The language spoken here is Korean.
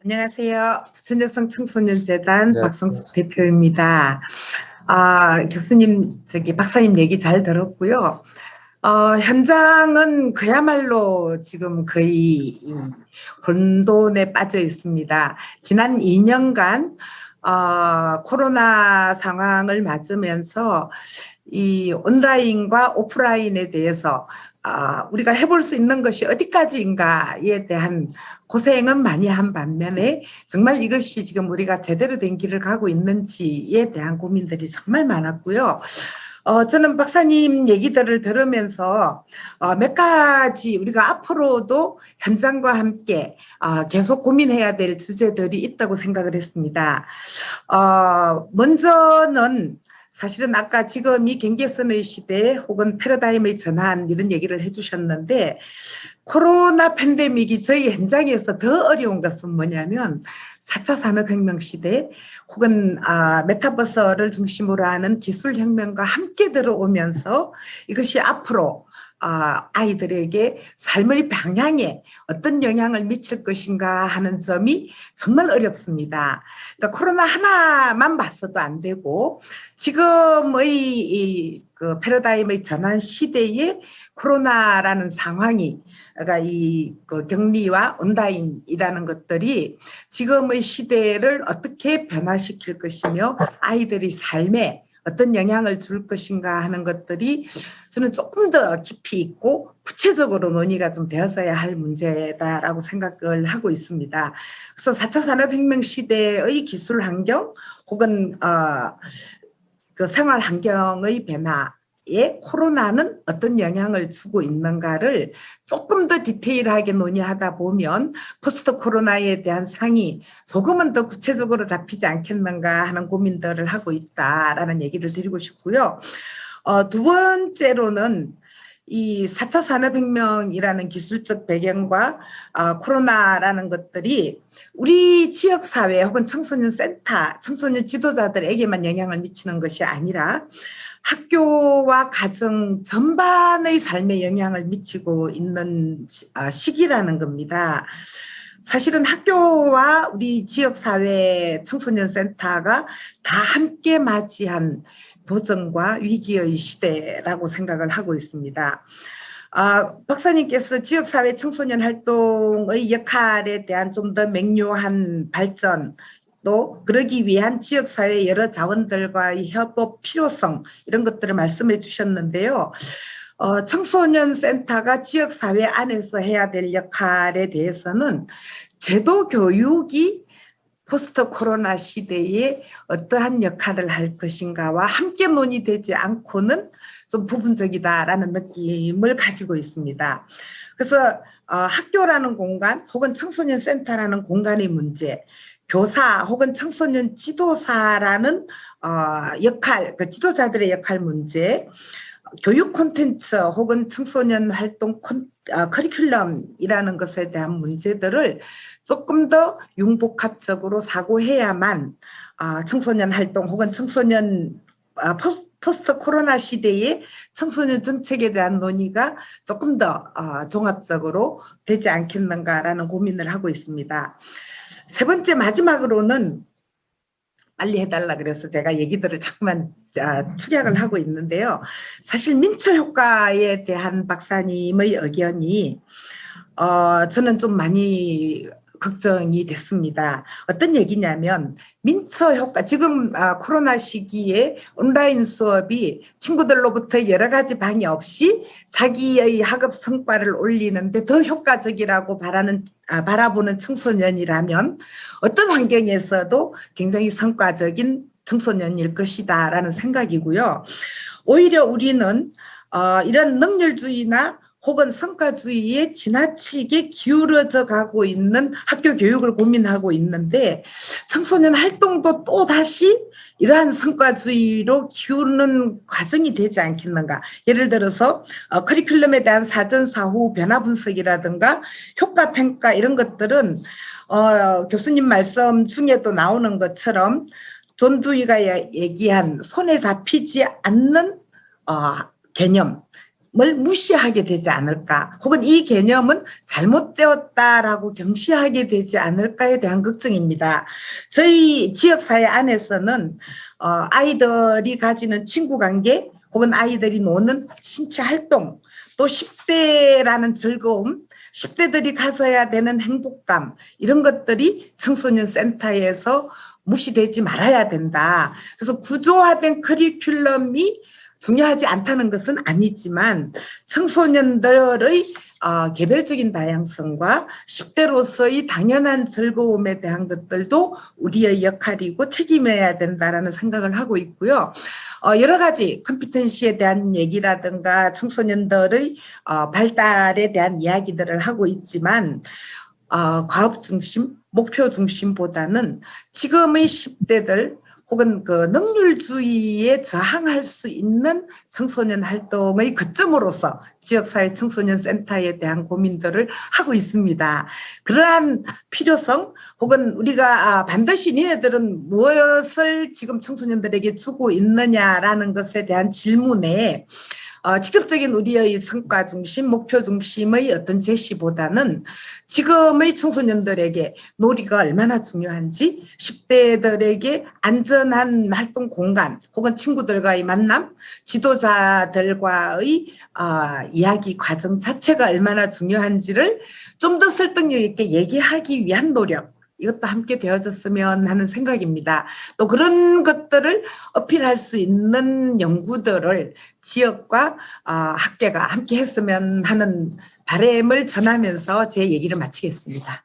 안녕하세요. 부천여성 청소년재단 네, 박성숙 대표입니다. 교수님, 박사님 얘기 잘 들었고요. 현장은 그야말로 지금 거의 이 혼돈에 빠져 있습니다. 지난 2년간 코로나 상황을 맞으면서 이 온라인과 오프라인에 대해서 우리가 해볼 수 있는 것이 어디까지인가에 대한 고생은 많이 한 반면에 정말 이것이 지금 우리가 제대로 된 길을 가고 있는지에 대한 고민들이 정말 많았고요. 저는 박사님 얘기들을 들으면서 몇 가지 우리가 앞으로도 현장과 함께 계속 고민해야 될 주제들이 있다고 생각을 했습니다. 먼저는 사실은 아까 지금이 경계선의 시대 혹은 패러다임의 전환 이런 얘기를 해주셨는데, 코로나 팬데믹이 저희 현장에서 더 어려운 것은 뭐냐면 4차 산업혁명 시대 혹은 메타버스를 중심으로 하는 기술혁명과 함께 들어오면서 이것이 앞으로 아이들에게 삶의 방향에 어떤 영향을 미칠 것인가 하는 점이 정말 어렵습니다. 그러니까 코로나 하나만 봤어도 안 되고 지금의 그 패러다임의 전환 시대에 코로나라는 상황이, 그러니까 그 격리와 온라인이라는 것들이 지금의 시대를 어떻게 변화시킬 것이며 아이들의 삶에 어떤 영향을 줄 것인가 하는 것들이 저는 조금 더 깊이 있고 구체적으로 논의가 좀 되었어야 할 문제다라고 생각을 하고 있습니다. 그래서 4차 산업혁명 시대의 기술 환경 혹은 그 생활 환경의 변화에 코로나는 어떤 영향을 주고 있는가를 조금 더 디테일하게 논의하다 보면 포스트 코로나에 대한 상이 조금은 더 구체적으로 잡히지 않겠는가 하는 고민들을 하고 있다라는 얘기를 드리고 싶고요. 두 번째로는 이 4차 산업혁명이라는 기술적 배경과 코로나라는 것들이 우리 지역사회 혹은 청소년 센터, 청소년 지도자들에게만 영향을 미치는 것이 아니라 학교와 가정 전반의 삶에 영향을 미치고 있는 시기라는 겁니다. 사실은 학교와 우리 지역사회 청소년 센터가 다 함께 맞이한 도전과 위기의 시대라고 생각을 하고 있습니다. 박사님께서 지역사회 청소년 활동의 역할에 대한 좀 더 명료한 발전, 또 그러기 위한 지역사회 여러 자원들과의 협업 필요성 이런 것들을 말씀해 주셨는데요. 청소년 센터가 지역사회 안에서 해야 될 역할에 대해서는 제도 교육이 포스트 코로나 시대에 어떠한 역할을 할 것인가와 함께 논의되지 않고는 좀 부분적이다라는 느낌을 가지고 있습니다. 그래서 학교라는 공간 혹은 청소년 센터라는 공간의 문제, 교사 혹은 청소년 지도사라는 역할, 그 지도자들의 역할 문제, 교육 콘텐츠 혹은 청소년 활동 커리큘럼이라는 것에 대한 문제들을 조금 더 융복합적으로 사고해야만 청소년 활동 혹은 청소년 포스트 코로나 시대의 청소년 정책에 대한 논의가 조금 더 종합적으로 되지 않겠는가라는 고민을 하고 있습니다. 세 번째 마지막으로는 빨리 해달라 그래서 제가 얘기들을 자꾸만 축약을 하고 있는데요. 사실 민처 효과에 대한 박사님의 의견이 저는 좀 많이 걱정이 됐습니다. 어떤 얘기냐면 민처 효과, 지금 코로나 시기에 온라인 수업이 친구들로부터 여러 가지 방해 없이 자기의 학업 성과를 올리는데 더 효과적이라고 바라보는 청소년이라면 어떤 환경에서도 굉장히 성과적인 청소년일 것이다라는 생각이고요. 오히려 우리는 이런 능률주의나 혹은 성과주의에 지나치게 기울어져 가고 있는 학교 교육을 고민하고 있는데 청소년 활동도 또다시 이러한 성과주의로 기우는 과정이 되지 않겠는가. 예를 들어서 커리큘럼에 대한 사전 사후 변화 분석이라든가 효과 평가 이런 것들은 교수님 말씀 중에도 나오는 것처럼 존 두이가 얘기한 손에 잡히지 않는 개념, 무시하게 되지 않을까, 혹은 이 개념은 잘못되었다라고 경시하게 되지 않을까에 대한 걱정입니다. 저희 지역사회 안에서는 아이들이 가지는 친구관계 혹은 아이들이 노는 신체 활동, 또 10대라는 즐거움, 10대들이 가져야 되는 행복감, 이런 것들이 청소년 센터에서 무시되지 말아야 된다. 그래서 구조화된 커리큘럼이 중요하지 않다는 것은 아니지만 청소년들의 개별적인 다양성과 10대로서의 당연한 즐거움에 대한 것들도 우리의 역할이고 책임해야 된다라는 생각을 하고 있고요. 여러 가지 컴피턴시에 대한 얘기라든가 청소년들의 발달에 대한 이야기들을 하고 있지만 과업 중심, 목표 중심보다는 지금의 10대들 혹은 그 능률주의에 저항할 수 있는 청소년 활동의 거점으로서 지역사회 청소년 센터에 대한 고민들을 하고 있습니다. 그러한 필요성 혹은 우리가 반드시 니네들은 무엇을 지금 청소년들에게 주고 있느냐라는 것에 대한 질문에 직접적인 우리의 성과 중심, 목표 중심의 어떤 제시보다는 지금의 청소년들에게 놀이가 얼마나 중요한지, 10대들에게 안전한 활동 공간 혹은 친구들과의 만남, 지도자들과의 이야기 과정 자체가 얼마나 중요한지를 좀 더 설득력 있게 얘기하기 위한 노력, 이것도 함께 되어졌으면 하는 생각입니다. 또 그런 것들을 어필할 수 있는 연구들을 지역과 학계가 함께 했으면 하는 바람을 전하면서 제 얘기를 마치겠습니다.